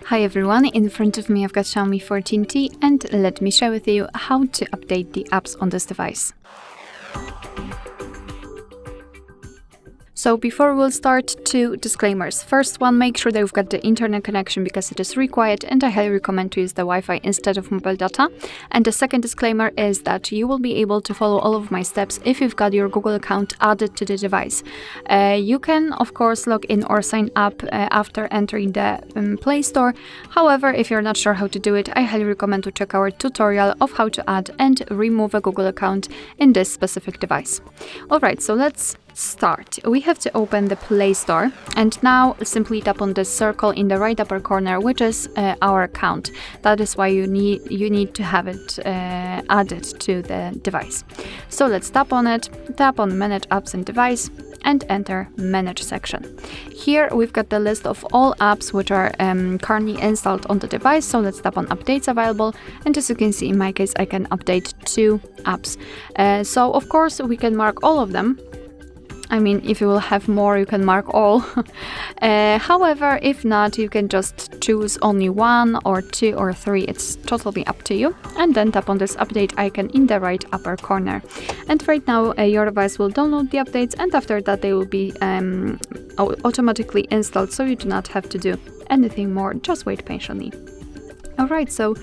Hi everyone, in front of me I've got Xiaomi 14T and let me share with you how to update the apps on this device. So before we'll start, 2 disclaimers. First one, make sure that you've got the internet connection because it is required and I highly recommend to use the Wi-Fi instead of mobile data. And the second disclaimer is that you will be able to follow all of my steps if you've got your Google account added to the device. You can of course log in or sign up after entering the Play Store. However, if you're not sure how to do it, I highly recommend to check our tutorial of how to add and remove a Google account in this specific device. Alright, so let's start. We have to open the Play Store and now simply tap on this circle in the right upper corner, which is our account. That is why you need to have it added to the device. So let's tap on it, tap on Manage Apps and Device and enter Manage section. Here we've got the list of all apps which are currently installed on the device, so let's tap on Updates Available, and as you can see in my case I can update 2 apps. So of course we can mark all of them. I mean, if you will have more, you can mark all. However, if not, you can just choose only 1 or 2 or 3. It's totally up to you. And then tap on this update icon in the right upper corner. And right now, your device will download the updates, and after that, they will be automatically installed, so you do not have to do anything more. Just wait patiently. Alright, so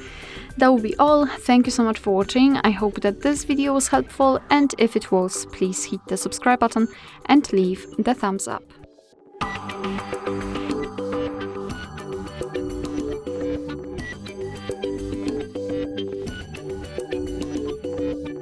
that will be all. Thank you so much for watching. I hope that this video was helpful, and if it was, please hit the subscribe button and leave the thumbs up.